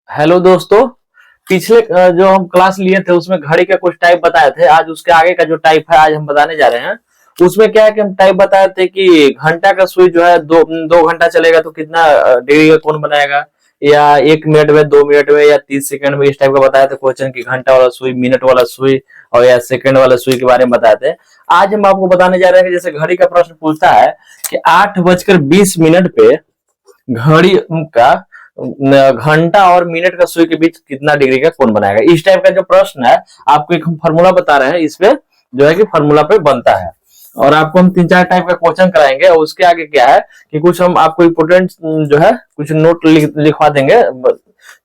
Hello दोस्तों। पिछले जो हम क्लास लिए थे उसमें घड़ी का कुछ टाइप बताए थे। आज उसके आगे का जो टाइप है आज हम बताने जा रहे हैं। उसमें क्या है कि हम टाइप बताए थे कि घंटा का सुई जो है दो दो घंटा चलेगा तो कितना डिग्री का कोण बनाएगा, या 1 मिनट में, 2 मिनट में, या 30 सेकंड में। इस टाइप का बताया था क्वेश्चन कि घंटा वाला सुई, मिनट वाला सुई और या सेकंड वाला सुई के बारे में बताए थे। आज हम आपको बताने जा रहे हैं कि जैसे घड़ी का प्रश्न पूछता है कि 8:20 पे घड़ी का घंटा और मिनट का सुई के बीच कितना डिग्री का कोण बनाएगा। इस टाइप का जो प्रश्न है आपको एक हम फॉर्मूला बता रहे हैं, इस पे जो है कि फॉर्मूला पे बनता है। और आपको हम 3-4 टाइप का क्वेश्चन कराएंगे। और उसके आगे क्या है कि कुछ हम आपको इम्पोर्टेंट जो है कुछ नोट लिखवा देंगे,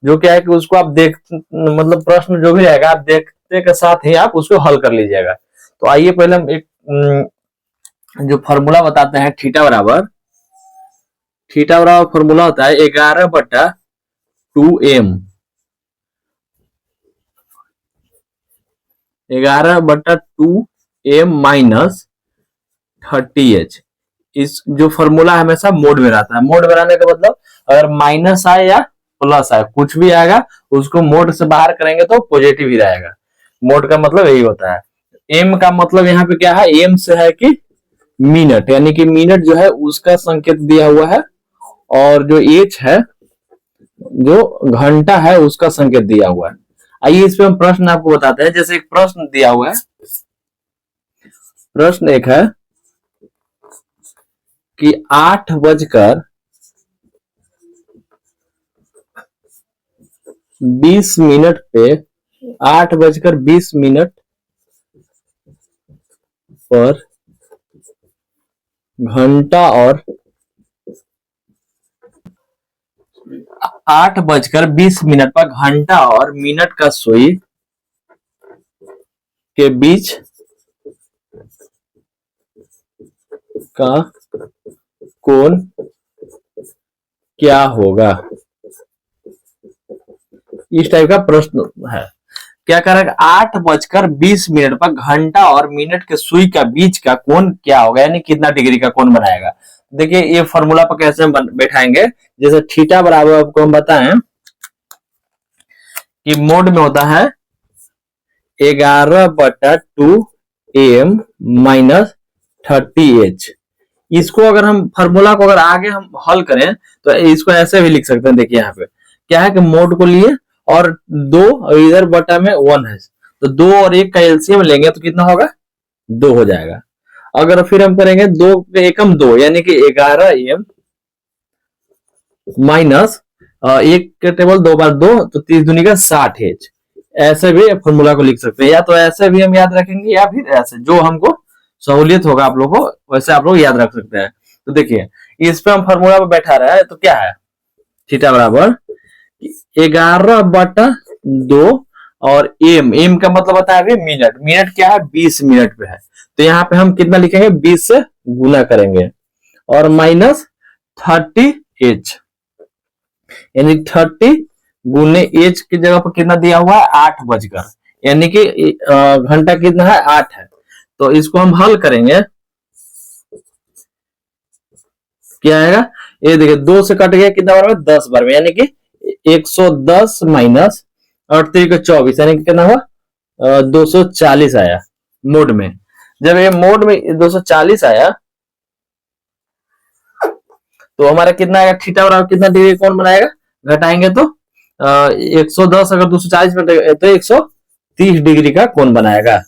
जो क्या है कि उसको आप देख मतलब प्रश्न जो भी रहेगा आप देखते के साथ ही आप उसको हल कर लीजिएगा। तो आइए पहले हम एक जो फॉर्मूला बताते हैं। थीटा बराबर फॉर्मूला होता है 11/2m। 11/2m minus 30h। इस जो फॉर्मूला हमेशा मोड में रहता है। मोड में रहने का मतलब अगर माइनस आए या प्लस आए कुछ भी आएगा उसको मोड से बाहर करेंगे तो पॉजिटिव ही रहेगा। मोड का मतलब यही होता है। एम का मतलब यहाँ पे क्या है, एम से है कि मिनट, यानी कि मिनट जो है उसका संकेत दिया हुआ है, और जो एच है जो घंटा है उसका संकेत दिया हुआ है। आइए इस पे हम प्रश्न आपको बताते हैं। जैसे एक प्रश्न दिया हुआ है, प्रश्न एक है कि 8:20 पे 8:20 पर घंटा और 8:20 पर घंटा और मिनट का सुई के बीच का कोण क्या होगा। इस टाइप का प्रश्न है। क्या करेगा, 8:20 पर घंटा और मिनट के सुई का बीच का कोण क्या होगा, यानी कितना डिग्री का कोण बनाएगा। देखिए ये फॉर्मूला पर कैसे हम बैठाएंगे। जैसे थीटा बराबर आपको हम बताएं कि मोड में होता है 11/2m माइनस 30h। इसको अगर हम फॉर्मूला को अगर आगे हम हल करें तो इसको ऐसे भी लिख सकते हैं। देखिए यहाँ पे क्या है कि मोड को लिए और 2 और इधर बटा में 1 है, तो 2 और 1 का एलसीएम लेंगे तो कितना होगा, 2 हो जाएगा। अगर फिर हम करेंगे 2 के एकम 2 यानी कि 11m माइनस 1 के टेबल 2 बार 2 तो 30 दूनी का 60h। ऐसे भी फॉर्मूला को लिख सकते हैं, या तो ऐसे भी हम याद रखेंगे या फिर ऐसे, जो हमको सहूलियत होगा आप लोगों को वैसे आप लोग याद रख सकते हैं। तो देखिए इस पे हम फॉर्मूला पे बैठा रहा है तो क्या है, थीटा बराबर 11/2 और एम का मतलब बताया अभी मिनट। मिनट क्या है, 20 मिनट पे है, तो यहाँ पे हम कितना लिखेंगे, 20 से गुना करेंगे और माइनस 30h, यानी 30 गुने एच की जगह पर कितना दिया हुआ है, 8 यानी कि घंटा कितना है, 8 है। तो इसको हम हल करेंगे, क्या आएगा, ये देखिए 2 से कट गया कितना बार में, 10 बार में, यानी कि 110 माइनस 38 का 24 यानी कि कितना हुआ, 240 आया मोड में। जब ये मोड में 240 आया तो हमारा कितना आएगा, थीटा बराबर कितना डिग्री कोण बनाएगा, घटाएंगे तो 110 अगर 240 में तो 130 डिग्री का कोण बनाएगा।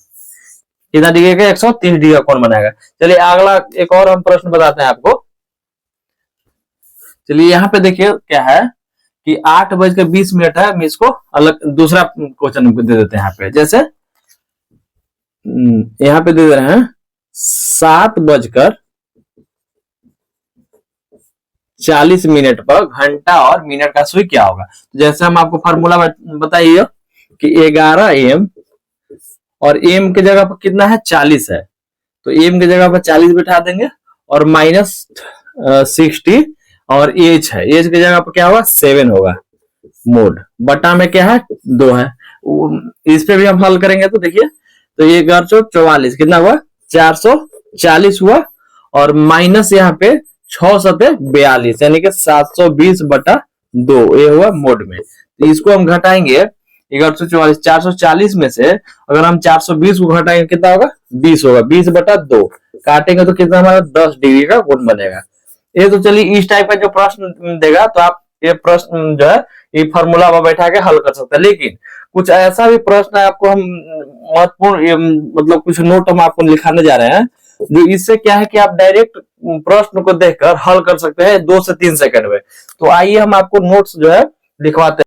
कितना डिग्री का, 130 डिग्री का कोण बनाएगा। चलिए अगला एक और हम प्रश्न बताते हैं आपको। चलिए यहाँ पे देखिए क्या है कि 8:20 है। हम इसको अलग दूसरा क्वेश्चन दे देते हैं यहाँ पे। जैसे यहाँ पे दे रहे हैं 7:40 पर घंटा और मिनट का सुई क्या होगा। जैसे हम आपको फॉर्मूला बताइए कि 11m और एम की जगह पर कितना है, 40 है, तो एम की जगह पर 40 बिठा देंगे और माइनस 60 और एच है, एच की जगह पर क्या होगा, 7 होगा। मोड बटा में क्या है, 2 है। इस पे भी हम हल करेंगे तो देखिए, तो ये 444 कितना हुआ, 440 हुआ, और माइनस यहाँ पे 6 7 42 यानी कि 720/2 ये हुआ मोड में। तो इसको हम घटाएंगे 1144, 440 में से अगर हम 420 को घटाएंगे कितना होगा, 20 होगा, 20/2 काटेंगे तो कितना हमारा 10 डिग्री का कोण बनेगा। ये तो चलिए इस टाइप का जो प्रश्न देगा तो आप ये प्रश्न जो है ये फॉर्मूला में बैठा के हल कर सकते हैं। लेकिन कुछ ऐसा भी प्रश्न है आपको हम महत्वपूर्ण मतलब कुछ नोट हम आपको लिखाने जा रहे हैं जो इससे क्या है कि आप डायरेक्ट प्रश्न को देखकर हल कर सकते हैं 2 से 3 सेकंड में। तो आइए हम आपको नोट्स जो है लिखवाते हैं।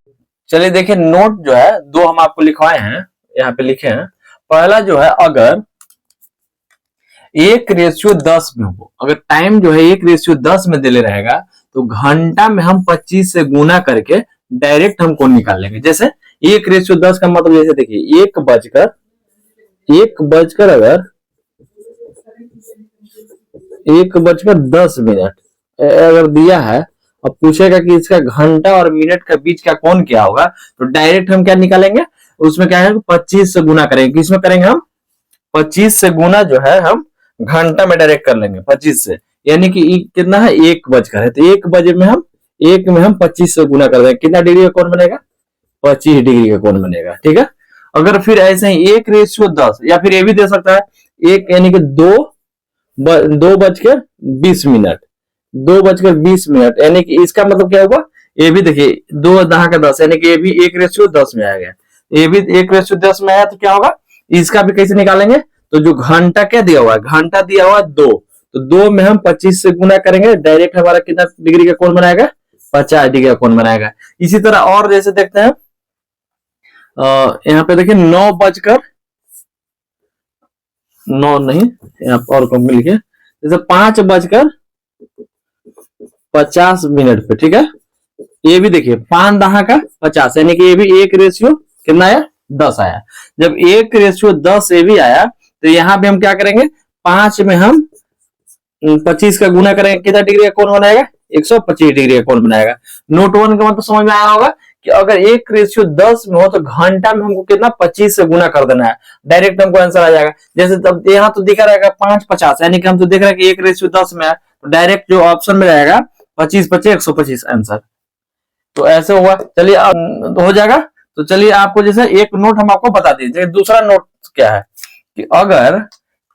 चलिए देखिए नोट जो है 2 हम आपको लिखवाए हैं, यहाँ पे लिखे हैं। पहला जो है अगर 1:10 में हो, अगर टाइम जो है 1:10 में दिले रहेगा तो घंटा में हम 25 से गुना करके डायरेक्ट हम कोण निकाल लेंगे। जैसे 1:10 का मतलब जैसे देखिए 1:10 अगर दिया है, अब पूछेगा कि इसका घंटा और मिनट के बीच का कोण क्या होगा, तो डायरेक्ट हम क्या निकालेंगे, उसमें क्या है 25 से गुना करेंगे। किसमें करेंगे हम 25 से गुना जो है हम घंटा में डायरेक्ट कर लेंगे 25 से, यानी कि कितना है 1 है, तो 1 बजे में हम 25 से गुना कर देंगे, कितना डिग्री का कोण बनेगा, 25 डिग्री का कोण बनेगा। ठीक है। अगर फिर ऐसे ही 1:10 या फिर ये भी दे सकता है एक यानी कि 2:20 यानी कि इसका मतलब क्या होगा, ये भी देखिए 2×10 यानी कि ये भी 1:10 में आ गया, ये भी 1:10 में आया तो क्या होगा, इसका भी कैसे निकालेंगे, तो जो घंटा क्या दिया हुआ है, घंटा दिया हुआ है 2, तो 2 में हम 25 से गुना करेंगे, डायरेक्ट हमारा कितना डिग्री का कोण बनाएगा, 50 डिग्री का कोण बनाएगा। इसी तरह और जैसे देखते हैं यहाँ पे देखिए 9 नहीं, यहाँ पर और कम लिखे, जैसे 5:50 पे। ठीक है। ये भी देखिए 5×10 यानी कि ये भी 1 कितना आया, 10 आया। जब 1:10 ये भी आया तो यहाँ पे हम क्या करेंगे, 5 में हम 25 का गुना करेंगे, कितना डिग्री का कोण बनाएगा, 125 डिग्री का कोण बनाएगा। नोट 1 का मतलब समझ में आया होगा कि अगर 1:10 में हो तो घंटा में हमको कितना 25 से गुना कर देना है, डायरेक्ट हमको आंसर आ जाएगा। जैसे तब यहाँ तो दिखा रहेगा 5:50 यानी कि हम तो देख रहे हैं कि 1:10 में है, तो डायरेक्ट जो ऑप्शन में रहेगा 25×5 125 आंसर। तो ऐसे हुआ। चलिए हो जाएगा। तो चलिए आपको जैसे एक नोट हम आपको बता दीजिए। दूसरा नोट क्या है कि अगर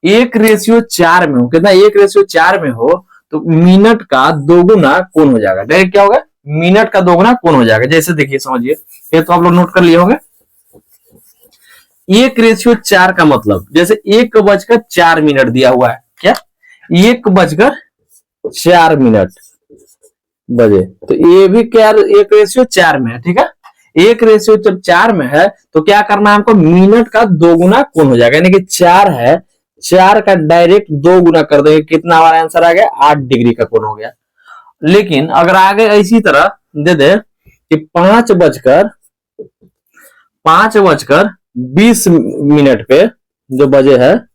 1:4 में हो, कितना 1:4 में हो तो मिनट का 2 गुना कोण हो जाएगा। डायरेक्ट क्या होगा, मिनट का 2 गुना कोण हो जाएगा। जैसे देखिए समझिए, ये तो आप लोग नोट कर लिए होंगे। 1:4 का मतलब जैसे 1:04 दिया हुआ है, क्या 1:04 बजे, तो ये भी क्या 1:4 में है। ठीक है। 1:4 में है तो क्या करना है हमको, मिनट का 2 गुना कोण हो जाएगा, यानी कि 4 है, 4 का डायरेक्ट 2 गुना कर देंगे, कितना हमारा आंसर आ गया, 8 डिग्री का कोण हो गया। लेकिन अगर आगे इसी तरह दे दे कि 5:20 पे जो बजे है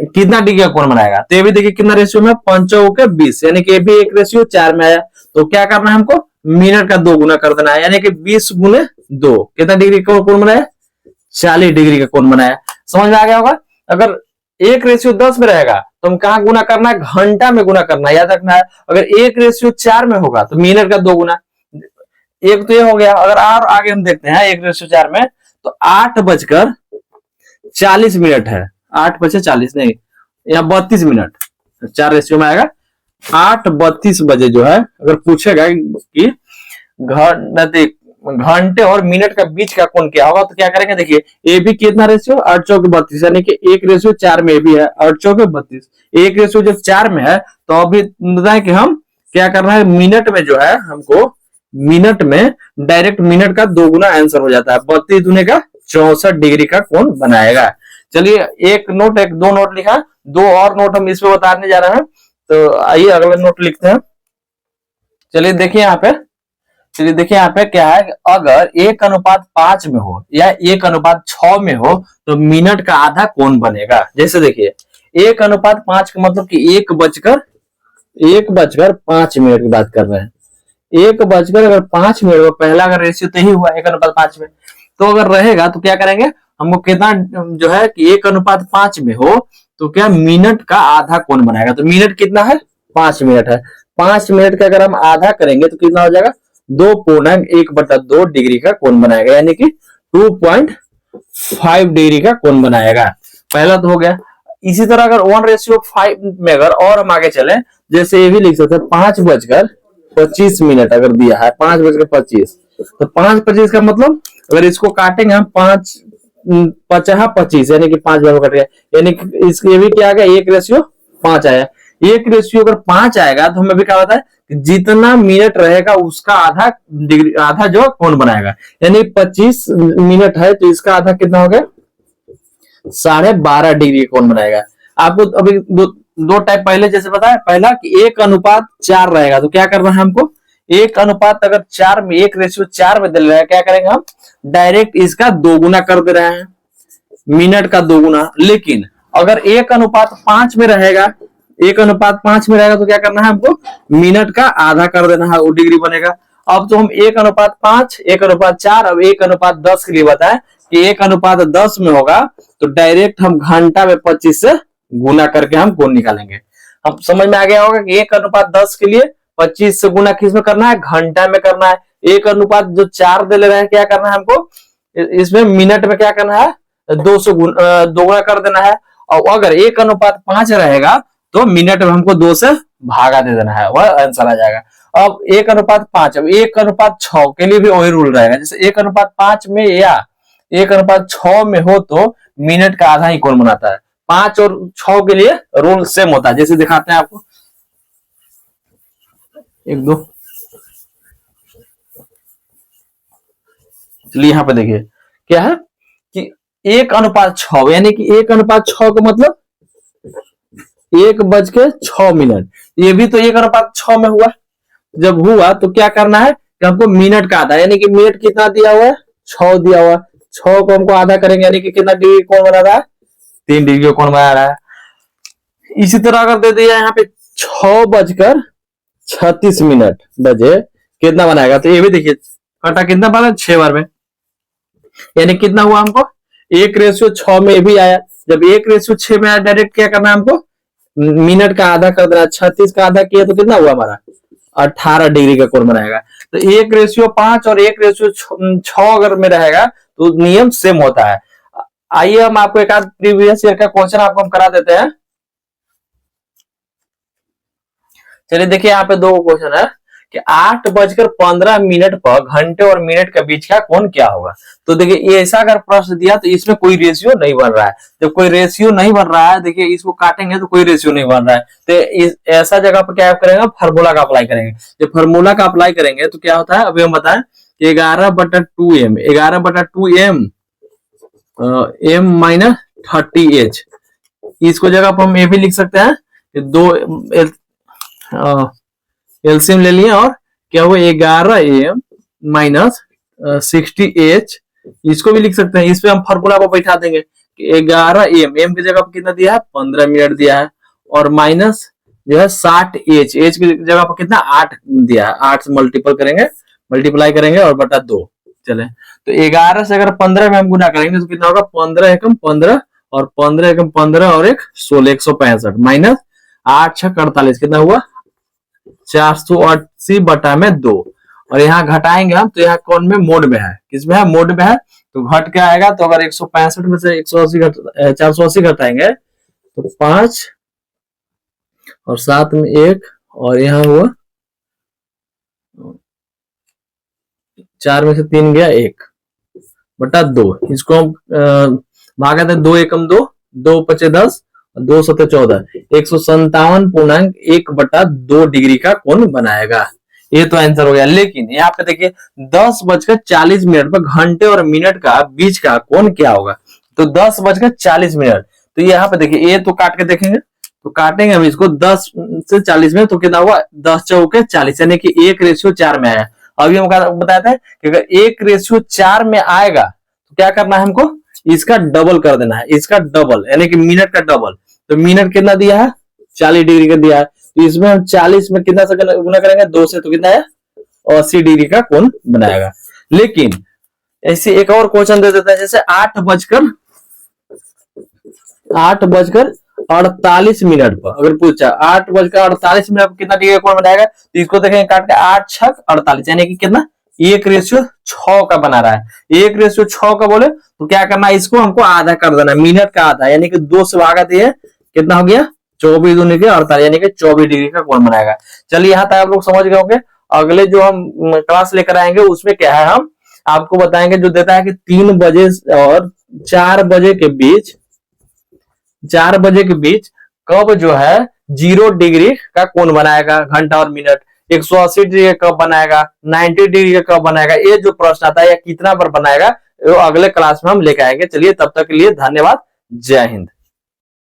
कितना डिग्री का कोण बनाएगा, तो ये भी देखिए कितना रेशियो में, 5×20 यानी कि ये भी 1:4 में आया। तो क्या करना है हमको, मिनट का 2 गुना कर देना है, यानी कि 20×2 कितना डिग्री का कोण बनाया, 40 डिग्री का कोण बनाया। समझ में आ गया होगा। अगर 1:10 में रहेगा तो हम कहां गुना करना है, घंटा में गुना करना है, याद रखना है। अगर 1:4 में होगा तो मिनट का 2 गुना, एक तो ये हो गया। अगर और आगे हम देखते हैं 1:4 में तो 8:40 है, 8:40 नहीं, या 32 मिनट, 4 रेशियो में आएगा। 8:32 बजे जो है अगर पूछेगा कि घंटे और मिनट का बीच का कोण क्या होगा, तो क्या करेंगे, देखिए ये भी कितना रेशियो, 8×32 यानी कि 1:4 में भी है, 8×32। 1 जब 4 में है तो अभी बताएं कि हम क्या करना है, मिनट में जो है हमको, मिनट में डायरेक्ट मिनट का 2 गुना आंसर हो जाता है, 32 दूने का 64 डिग्री का कोण बनाएगा। चलिए एक नोट, 2 नोट लिखा, 2 और नोट हम इसमें बताने जा रहे हैं। तो आइए अगला नोट लिखते हैं। चलिए देखिए यहाँ पे क्या है, अगर 1:5 में हो या 1:6 में हो तो मिनट का आधा कोण बनेगा। जैसे देखिए 1:5 का मतलब कि 1:5 की बात कर रहे हैं, 1:5 में पहला अगर रेशियो तो ही हुआ 1:5 में, तो अगर रहेगा तो क्या करेंगे, हमको कितना जो है कि 1:5 में हो तो क्या मिनट का आधा कोण बनाएगा। तो मिनट कितना है, 5 मिनट है, 5 मिनट का अगर हम आधा करेंगे तो कितना हो जाएगा, 2.1/2 डिग्री का कोण बनाएगा, यानी कि 2.5 डिग्री का कोण बनाएगा। पहला तो हो गया। इसी तरह अगर 1:5 में अगर और हम आगे चले, जैसे ये भी लिख सकते हैं 5:25 अगर दिया है 5:25, तो 5:25 का मतलब अगर इसको काटेंगे हम 5×5 यानी कि 5 बार कट गया, यानी कि इसके भी क्या आ गया 1:5 आया। 1:5 अगर 5 आएगा तो हमें भी क्या होता है जितना मिनट रहेगा उसका आधा डिग्री, आधा जो कोण बनाएगा, यानी 25 मिनट है तो इसका आधा कितना हो गया 12.5 डिग्री कोण बनाएगा। आपको अभी दो टाइप पहले जैसे बताया, पहला कि 1:4 रहेगा तो क्या करना है हमको 1:4 अगर 4 में 1:4 में दे रहा है, क्या करेंगे हम डायरेक्ट इसका 2 गुना कर दे रहे हैं, मिनट का 2 गुना। लेकिन अगर 1:5 में रहेगा, 1:5 में रहेगा तो क्या करना है हमको मिनट का आधा कर देना है, वो डिग्री बनेगा। अब तो हम 1:5 1:4 अब 1:10 के लिए बताए कि 1:10 में होगा तो डायरेक्ट हम घंटा में 25 से गुना करके हम कोण निकालेंगे। अब समझ में आ गया होगा कि 1:10 के लिए 25 से गुना किस में करना है, घंटा में करना है। 1:4 दे ले रहे हैं, क्या करना है हमको इसमें मिनट में क्या करना है 2 से दो गुना कर देना है। और अगर 1:5 रहेगा तो मिनट में हमको 2 से भागा दे देना है, वह आंसर आ जाएगा। अब 1:5 अब 1:6 के लिए भी वही रूल रहेगा, जैसे 1:5 में या 1:6 में हो तो मिनट का आधा ही कोण बनाता है। 5 और 6 के लिए रूल सेम होता है, जैसे दिखाते हैं आपको 1 2। चलिए यहाँ पे देखिए क्या है कि 1:6 यानी कि 1:6 का मतलब 1:06। ये भी तो 1:6 में हुआ। जब हुआ तो क्या करना है कि हमको मिनट का आधा, यानी कि मिनट कितना दिया हुआ है 6 दिया हुआ है, 6 को हमको आधा करेंगे यानी कि कितना डिग्री कोण बना रहा है 3 डिग्री कोण बना रहा है। इसी तरह अगर दे दिया यहाँ पे 6:36 बजे कितना बनाएगा, तो ये भी देखिए कटा कितना बना 6 बार में, यानी कितना हुआ हमको 1:6 में भी आया। जब 1:6 में आया डायरेक्ट क्या करना है हमको मिनट का आधा कर देना, 36 का आधा किया तो कितना हुआ हमारा 18 डिग्री का कोण बनाएगा। तो 1:5 और 1:6 अगर में रहेगा तो नियम सेम होता है। आइए हम आपको एक आध प्रीवियस ईयर का क्वेश्चन आपको हम करा देते हैं। चलिए देखिए यहाँ पे 2 क्वेश्चन है कि 8:15 पर घंटे और मिनट के बीच का कोण क्या होगा। तो देखिए ये ऐसा अगर प्रश्न दिया तो इसमें कोई रेशियो नहीं बन रहा है। जब कोई रेशियो नहीं बन रहा है, देखिए इसको काटेंगे तो कोई रेशियो नहीं बन रहा है, तो ऐसा जगह पर क्या करेंगे फार्मूला का अप्लाई करेंगे। जब फार्मूला का अप्लाई करेंगे तो क्या होता है अभी हम बताएं 11/2m 11/2m m - 30h। इसको जगह पर हम ये भी लिख सकते हैं कि 2 एलसीएम ले लिए और क्या हुआ 11m - 60h। इसको भी लिख सकते हैं, इस पे हम फार्मूला को बैठा देंगे कि 11m m की जगह पर कितना दिया है 15 मिनट दिया है, और माइनस जो है 60h h की जगह पर कितना 8 दिया है, 8 से मल्टीप्लाई करेंगे और बटा 2। चले तो 11 से अगर 15 में हम गुना करेंगे तो कितना होगा 15 एकम 15 और 15 एकम 15 और 1 16 165 माइनस 8 6 48 कितना हुआ 480/2। और यहाँ घटाएंगे हम तो यहाँ कौन में मोड में है, किसमें है मोड में है, तो घट के आएगा। तो अगर 165 में से 480 घटाएंगे तो 5 और 7 में 1 और यहाँ हुआ 4 में से 3 गया 1/2। इसको हम भागा दें 2 एकम 2 2 पचे 10 2 7 14 157.1/2 डिग्री का कोण बनाएगा। ये तो आंसर हो गया। लेकिन यहाँ पे देखिए 10:40 पर घंटे और मिनट का बीच का कोण क्या होगा, तो 10:40। तो यहाँ पे देखिए ये तो काट के देखेंगे, तो काटेंगे हम इसको 10 से 40 में तो कितना हुआ 10 चौके 40 यानी कि 1:4 में आया। अभी हम बताया था कि अगर 1:4 में आएगा तो क्या करना है हमको इसका डबल कर देना है, इसका डबल यानी कि मिनट का डबल। तो मिनट कितना दिया है 40 डिग्री का दिया है, तो इसमें हम 40 में कितना से गुना करेंगे 2 से, तो कितना है 80 डिग्री का कोण बनाएगा। लेकिन ऐसे एक और क्वेश्चन दे देता है, जैसे 8 बजकर 48 मिनट पर अगर पूछा 8:48 पर कितना डिग्री का कोण बनाएगा, तो इसको देखेंगे काट के 8×6 = 48, यानी कि कितना 1:6 का बना रहा है। 1:6 का बोले तो क्या करना है, इसको हमको आधा कर देना, मिनट का आधा, यानी कि 2 से भागा दिए, कितना हो गया 24 दूनी के 48, यानी कि 24 डिग्री का कोण बनाएगा। चलिए यहाँ तक आप लोग समझ गए होंगे। अगले जो हम क्लास लेकर आएंगे उसमें क्या है, हम आपको बताएंगे जो देता है कि 3 बजे और 4 बजे के बीच, 4 बजे के बीच कब जो है 0 डिग्री का कोण बनाएगा, घंटा और मिनट। 180 डिग्री कब बनाएगा, 90 डिग्री कब बनाएगा, ये जो प्रश्न आता है या कितना पर बनाएगा, वो अगले क्लास में हम लेकर आएंगे। चलिए तब तक के लिए धन्यवाद, जय हिंद।